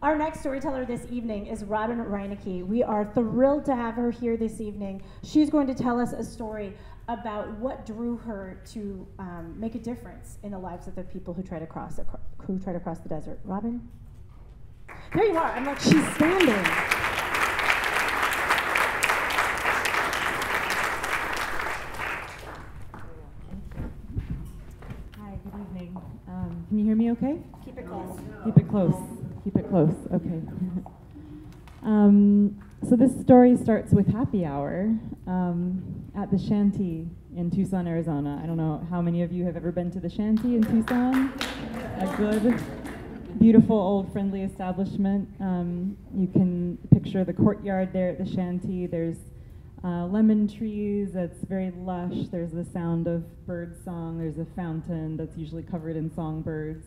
Our next storyteller this evening is Reineke. We are thrilled to have her here this evening. She's going to tell us a story about what drew her to make a difference in the lives of the people who try to cross the desert. Robin? There you are. I'm like, she's standing. Hi, good evening. Can you hear me okay? Keep it close. Keep it close. Keep it close. Okay. So this story starts with happy hour at the Shanty in Tucson, Arizona. I don't know how many of you have ever been to the Shanty in Tucson. A good, beautiful, old, friendly establishment. You can picture the courtyard there at the Shanty. There's lemon trees that's very lush. There's the sound of bird song. There's a fountain that's usually covered in songbirds.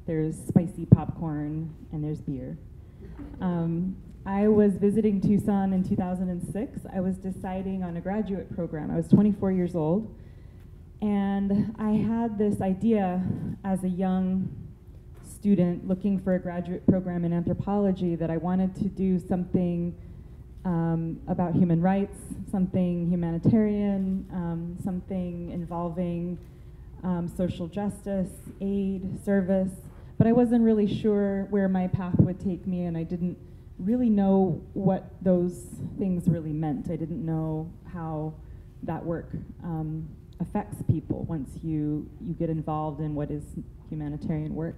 There's spicy popcorn, and there's beer. I was visiting Tucson in 2006. I was deciding on a graduate program. I was 24 years old, and I had this idea as a young student looking for a graduate program in anthropology that I wanted to do something about human rights, something humanitarian, something involving social justice, aid, service, but I wasn't really sure where my path would take me, and I didn't really know what those things really meant. I didn't know how that work affects people once you get involved in what is humanitarian work.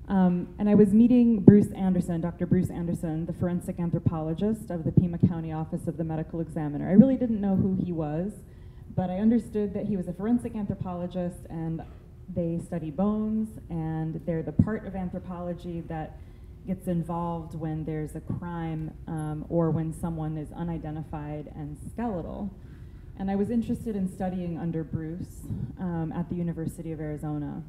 And I was meeting Bruce Anderson, Dr. Bruce Anderson, the forensic anthropologist of the Pima County Office of the Medical Examiner. I really didn't know who he was, but I understood that he was a forensic anthropologist, and they study bones, and they're the part of anthropology that gets involved when there's a crime or when someone is unidentified and skeletal. And I was interested in studying under Bruce at the University of Arizona.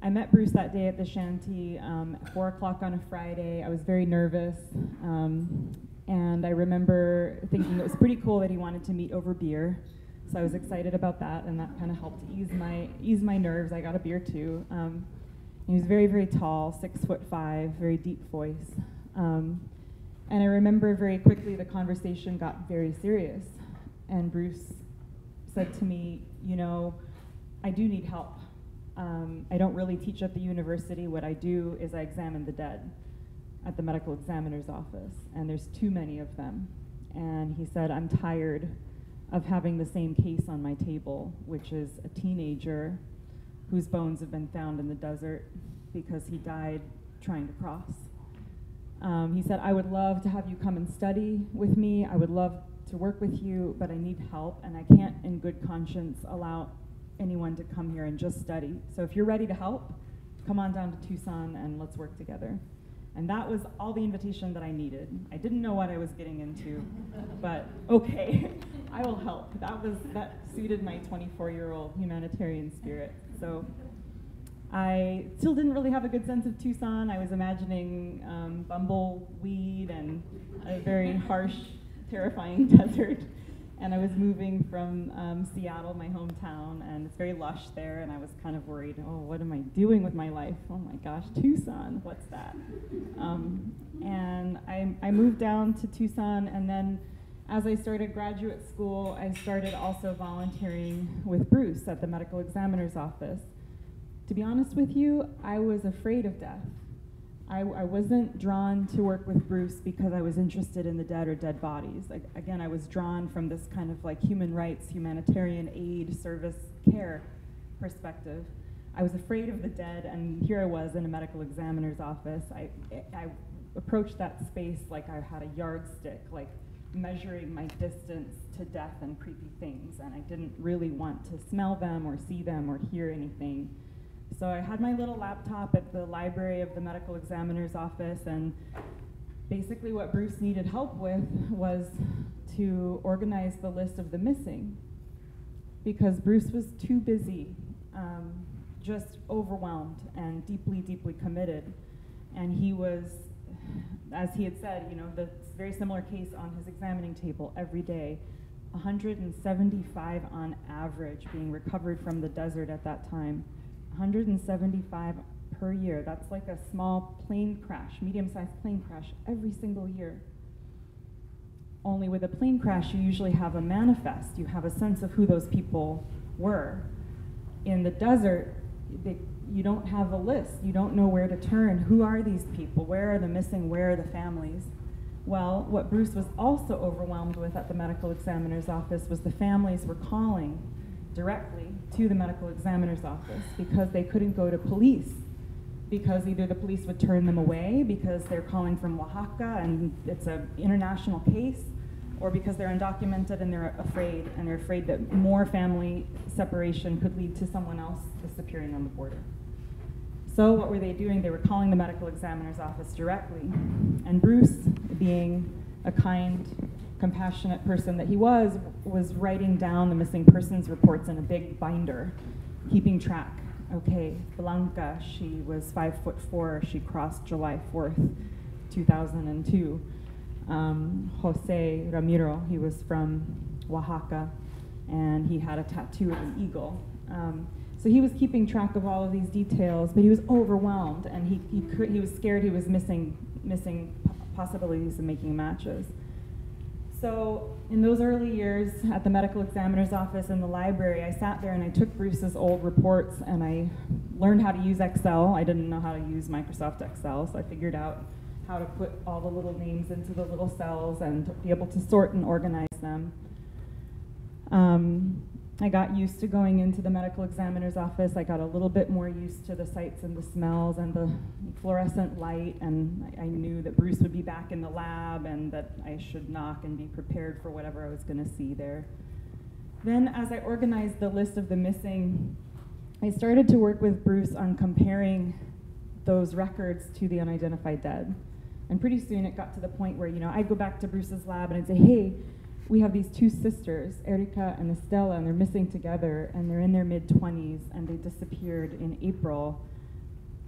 I met Bruce that day at the Shanty at 4 o'clock on a Friday. I was very nervous, and I remember thinking it was pretty cool that he wanted to meet over beer. So I was excited about that, and that kind of helped ease my nerves. I got a beer too. He was very, very tall, 6'5", very deep voice. And I remember very quickly the conversation got very serious. And Bruce said to me, you know, I do need help. I don't really teach at the university. What I do is I examine the dead at the medical examiner's office, and there's too many of them. And he said, I'm tired of having the same case on my table, which is a teenager whose bones have been found in the desert because he died trying to cross. He said, I would love to have you come and study with me. I would love to work with you, but I need help, and I can't in good conscience allow anyone to come here and just study. So if you're ready to help, come on down to Tucson and let's work together. And that was all the invitation that I needed. I didn't know what I was getting into, but okay, I will help. That suited my 24-year-old humanitarian spirit. So I still didn't really have a good sense of Tucson. I was imagining bumbleweed and a very harsh, terrifying desert. And I was moving from Seattle, my hometown, and it's very lush there, and I was kind of worried, oh, what am I doing with my life? Oh my gosh, Tucson, what's that? And I moved down to Tucson, and then as I started graduate school, I started also volunteering with Bruce at the medical examiner's office. To be honest with you, I was afraid of death. I wasn't drawn to work with Bruce because I was interested in the dead or dead bodies. Again, I was drawn from this kind of like human rights, humanitarian aid, service, care perspective. I was afraid of the dead, and here I was in a medical examiner's office. I approached that space like I had a yardstick, like measuring my distance to death and creepy things, and I didn't really want to smell them or see them or hear anything. So I had my little laptop at the library of the medical examiner's office, and basically what Bruce needed help with was to organize the list of the missing, because Bruce was too busy, just overwhelmed and deeply, deeply committed. And he was, as he had said, you know, the very similar case on his examining table every day, 175 on average being recovered from the desert at that time. 175 per year. That's like a small plane crash, medium-sized plane crash, every single year. Only with a plane crash, you usually have a manifest. You have a sense of who those people were. In the desert, you don't have a list. You don't know where to turn. Who are these people? Where are the missing? Where are the families? Well, what Bruce was also overwhelmed with at the medical examiner's office was the families were calling directly to the medical examiner's office because they couldn't go to police, because either the police would turn them away because they're calling from Oaxaca and it's an international case, or because they're undocumented and they're afraid that more family separation could lead to someone else disappearing on the border. So what were they doing? They were calling the medical examiner's office directly. And Bruce, being a kind, compassionate person that he was writing down the missing persons reports in a big binder, keeping track. Okay, Blanca, she was 5'4", she crossed July 4th, 2002. Jose Ramiro, he was from Oaxaca, and he had a tattoo of an eagle. So he was keeping track of all of these details, but he was overwhelmed, and he was scared he was missing possibilities of making matches. So in those early years at the medical examiner's office in the library, I sat there and I took Bruce's old reports and I learned how to use Excel. I didn't know how to use Microsoft Excel, so I figured out how to put all the little names into the little cells and to be able to sort and organize them. I got used to going into the medical examiner's office. I got a little bit more used to the sights and the smells and the fluorescent light, and I knew that Bruce would be back in the lab and that I should knock and be prepared for whatever I was going to see there. Then as I organized the list of the missing, I started to work with Bruce on comparing those records to the unidentified dead. And pretty soon it got to the point where, I'd go back to Bruce's lab and I'd say, hey, we have these two sisters, Erika and Estela, and they're missing together, and they're in their mid-20s, and they disappeared in April.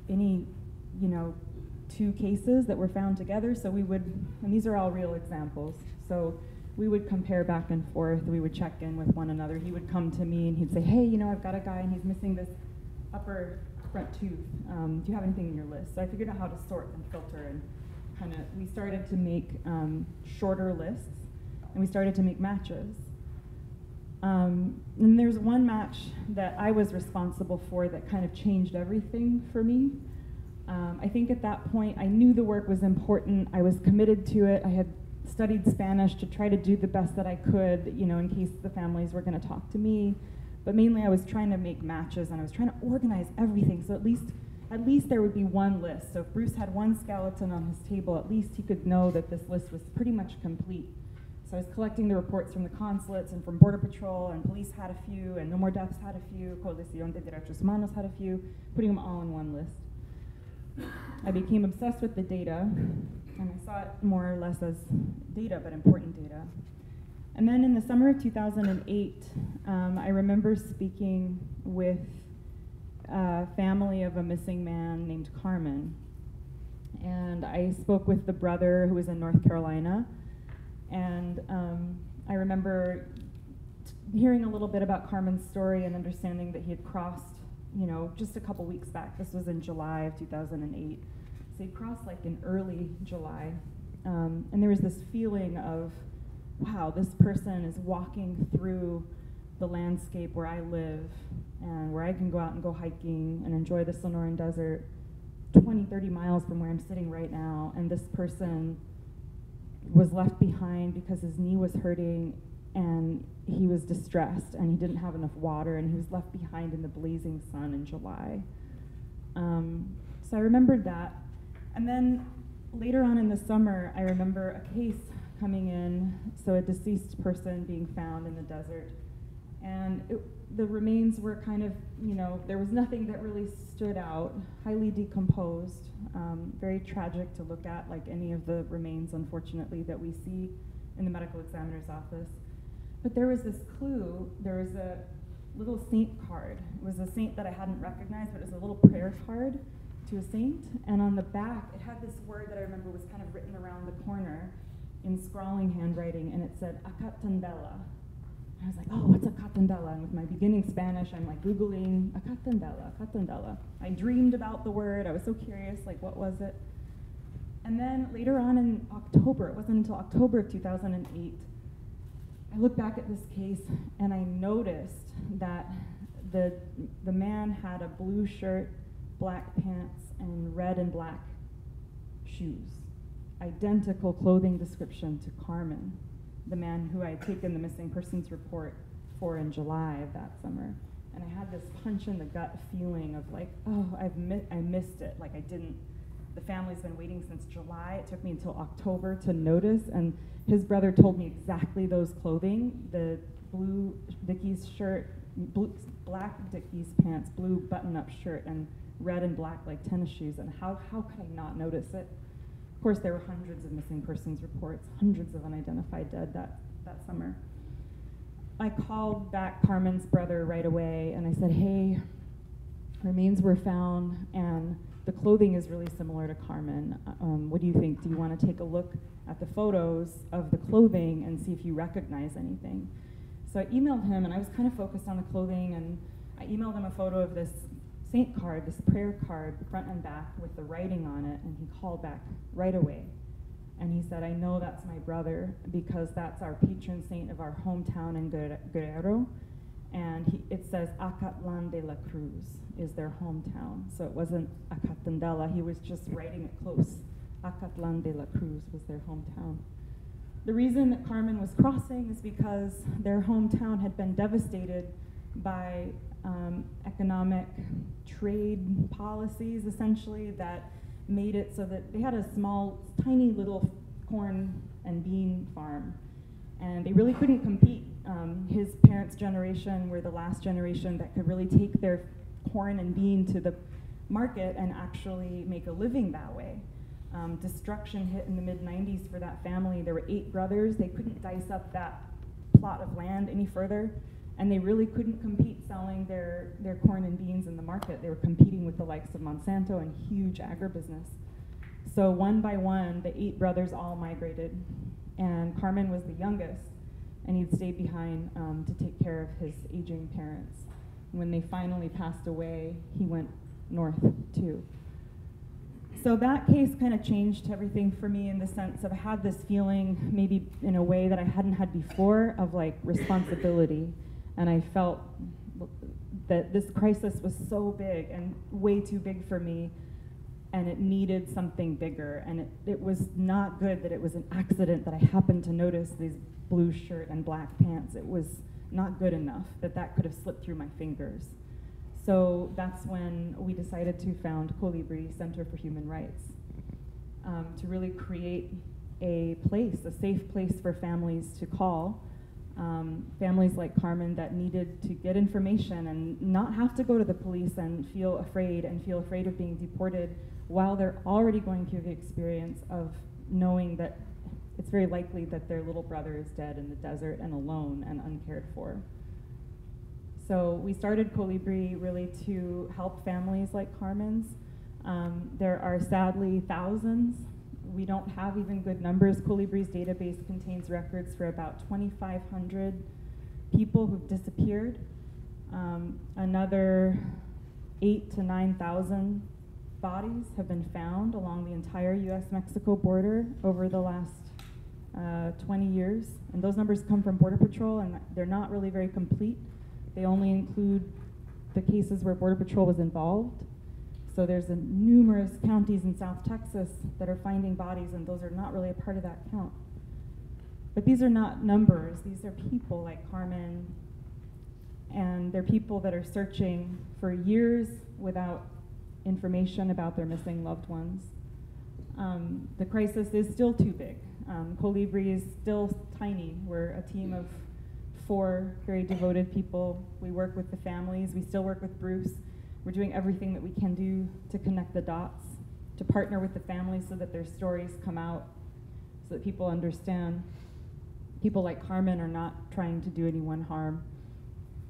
Any, 2 cases that were found together, so we would, and these are all real examples, so we would compare back and forth, we would check in with one another. He would come to me and he'd say, hey, I've got a guy and he's missing this upper front tooth. Do you have anything in your list? So I figured out how to sort and filter, and we started to make shorter lists, and we started to make matches. And there's one match that I was responsible for that kind of changed everything for me. I think at that point I knew the work was important. I was committed to it. I had studied Spanish to try to do the best that I could, in case the families were going to talk to me. But mainly I was trying to make matches, and I was trying to organize everything, so at least there would be one list. So if Bruce had one skeleton on his table, at least he could know that this list was pretty much complete. So I was collecting the reports from the consulates and from Border Patrol, and police had a few, and No More Deaths had a few, Coalición de Derechos Humanos had a few, putting them all in one list. I became obsessed with the data, and I saw it more or less as data, but important data. And then in the summer of 2008, I remember speaking with a family of a missing man named Carmen. And I spoke with the brother who was in North Carolina. And I remember hearing a little bit about Carmen's story and understanding that he had crossed, just a couple weeks back. This was in July of 2008. So he crossed like in early July. And there was this feeling of, wow, this person is walking through the landscape where I live and where I can go out and go hiking and enjoy the Sonoran Desert 20, 30 miles from where I'm sitting right now. And this person was left behind because his knee was hurting and he was distressed and he didn't have enough water, and he was left behind in the blazing sun in July. So I remembered that. And then later on in the summer, I remember a case coming in, so a deceased person being found in the desert. And the remains were kind of, there was nothing that really stood out, highly decomposed, very tragic to look at, like any of the remains, unfortunately, that we see in the medical examiner's office. But there was this clue. There was a little saint card. It was a saint that I hadn't recognized, but it was a little prayer card to a saint. And on the back, it had this word that I remember was kind of written around the corner in scrawling handwriting, and it said, Akatandela. I was like, oh, what's a catandela? And with my beginning Spanish, I'm like Googling a catandela. I dreamed about the word. I was so curious, like, what was it? And then later on in October, it wasn't until October of 2008, I looked back at this case and I noticed that the man had a blue shirt, black pants, and red and black shoes. Identical clothing description to Carmen, the man who I had taken the missing persons report for in July of that summer. And I had this punch in the gut feeling of like, oh, I missed it. Like the family's been waiting since July. It took me until October to notice. And his brother told me exactly those clothing, the blue Dickies shirt, black Dickies pants, blue button-up shirt, and red and black like tennis shoes. And how could I not notice it? Of course, there were hundreds of missing persons reports, hundreds of unidentified dead that summer. I called back Carmen's brother right away, and I said, hey, remains were found, and the clothing is really similar to Carmen. What do you think? Do you want to take a look at the photos of the clothing and see if you recognize anything? So I emailed him, and I was kind of focused on the clothing, and I emailed him a photo of this saint card, this prayer card, front and back, with the writing on it, and he called back right away. And he said, I know that's my brother because that's our patron saint of our hometown in Guerrero. And it says Acatlan de la Cruz is their hometown. So it wasn't Acatandela, he was just writing it close. Acatlan de la Cruz was their hometown. The reason that Carmen was crossing is because their hometown had been devastated by economic trade policies, essentially, that made it so that they had a small, tiny little corn and bean farm, and they really couldn't compete. His parents' generation were the last generation that could really take their corn and bean to the market and actually make a living that way. Destruction hit in the mid-90s for that family. There were 8 brothers. They couldn't dice up that plot of land any further, and they really couldn't compete selling their corn and beans in the market. They were competing with the likes of Monsanto and huge agribusiness. So one by one, the 8 brothers all migrated, and Carmen was the youngest, and he'd stayed behind to take care of his aging parents. When they finally passed away, he went north too. So that case kind of changed everything for me in the sense of I had this feeling, maybe in a way that I hadn't had before, of like responsibility. And I felt that this crisis was so big and way too big for me, and it needed something bigger. And it was not good that it was an accident that I happened to notice these blue shirt and black pants. It was not good enough that could have slipped through my fingers. So that's when we decided to found Colibri Center for Human Rights, to really create a place, a safe place for families to call. Families like Carmen that needed to get information and not have to go to the police and feel afraid of being deported while they're already going through the experience of knowing that it's very likely that their little brother is dead in the desert and alone and uncared for. So we started Colibri really to help families like Carmen's. There are sadly thousands. We don't have even good numbers. Colibri's database contains records for about 2,500 people who've disappeared. Another 8,000 to 9,000 bodies have been found along the entire US-Mexico border over the last 20 years. And those numbers come from Border Patrol, and they're not really very complete. They only include the cases where Border Patrol was involved. So there's numerous counties in South Texas that are finding bodies, and those are not really a part of that count. But these are not numbers. These are people like Carmen, and they're people that are searching for years without information about their missing loved ones. The crisis is still too big. Colibri is still tiny. We're a team of 4 very devoted people. We work with the families. We still work with Bruce. We're doing everything that we can do to connect the dots, to partner with the families so that their stories come out, so that people understand. People like Carmen are not trying to do anyone harm.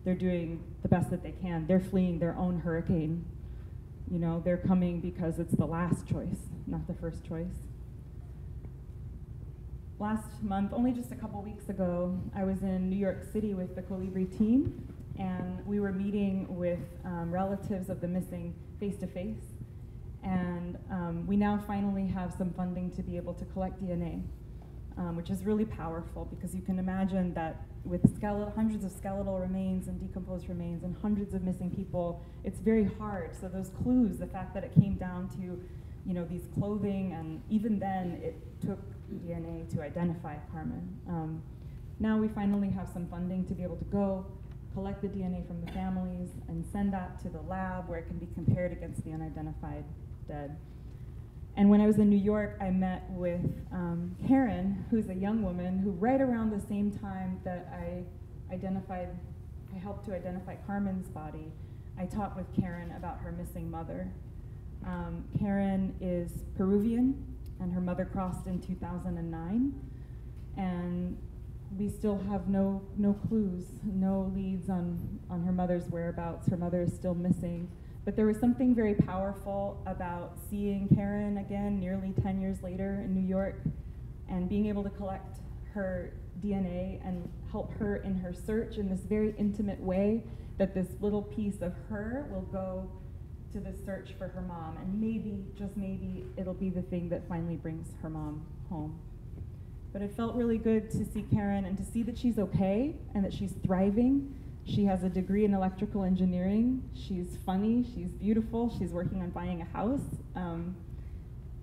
They're doing the best that they can. They're fleeing their own hurricane. You know, they're coming because it's the last choice, not the first choice. last month, only just a couple weeks ago, I was in New York City with the Colibri team, and we were meeting with relatives of the missing face-to-face. And we now finally have some funding to be able to collect DNA, which is really powerful, because you can imagine that with hundreds of skeletal remains and decomposed remains and hundreds of missing people, it's very hard. So those clues, the fact that it came down to, these clothing, and even then it took DNA to identify Carmen. Now we finally have some funding to be able to go collect the DNA from the families and send that to the lab where it can be compared against the unidentified dead. And when I was in New York, I met with Karen, who's a young woman who, right around the same time that I helped to identify Carmen's body, I talked with Karen about her missing mother. Karen is Peruvian, and her mother crossed in 2009, and we still have no clues, no leads on her mother's whereabouts. Her mother is still missing. But there was something very powerful about seeing Karen again nearly 10 years later in New York, and being able to collect her DNA and help her in her search in this very intimate way, that this little piece of her will go to the search for her mom, and maybe, just maybe, it'll be the thing that finally brings her mom home. But it felt really good to see Karen and to see that she's okay and that she's thriving. She has a degree in electrical engineering. She's funny, she's beautiful, she's working on buying a house.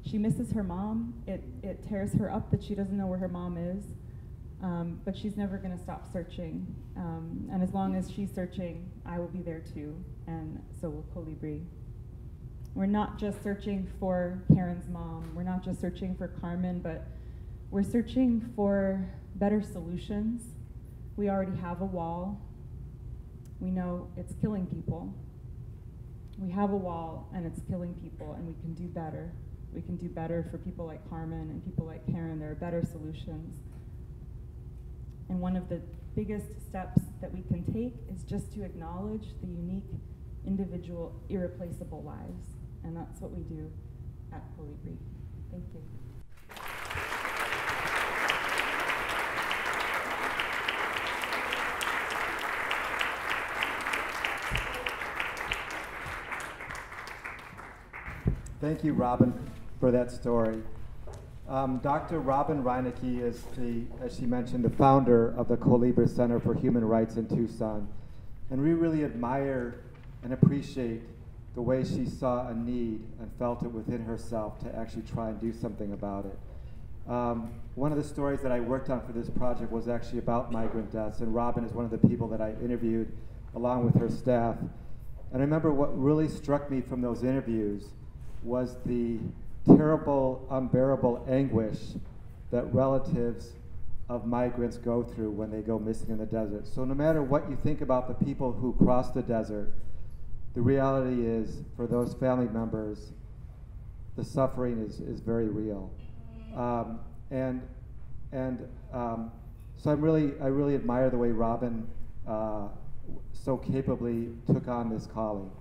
She misses her mom. It tears her up that she doesn't know where her mom is, but she's never gonna stop searching. And as long as she's searching, I will be there too, and so will Colibri. We're not just searching for Karen's mom, we're not just searching for Carmen, but we're searching for better solutions. We already have a wall. We know it's killing people. We have a wall and it's killing people, and we can do better. We can do better for people like Carmen and people like Karen. There are better solutions. And one of the biggest steps that we can take is just to acknowledge the unique, individual, irreplaceable lives. And that's what we do at Colibri. Thank you. Thank you, Robin, for that story. Dr. Robin Reineke is, as she mentioned, the founder of the Colibri Center for Human Rights in Tucson. And we really admire and appreciate the way she saw a need and felt it within herself to actually try and do something about it. One of the stories that I worked on for this project was actually about migrant deaths, and Robin is one of the people that I interviewed along with her staff. And I remember what really struck me from those interviews was the terrible, unbearable anguish that relatives of migrants go through when they go missing in the desert. So no matter what you think about the people who cross the desert, the reality is, for those family members, the suffering is very real. So I really admire the way Robin so capably took on this calling.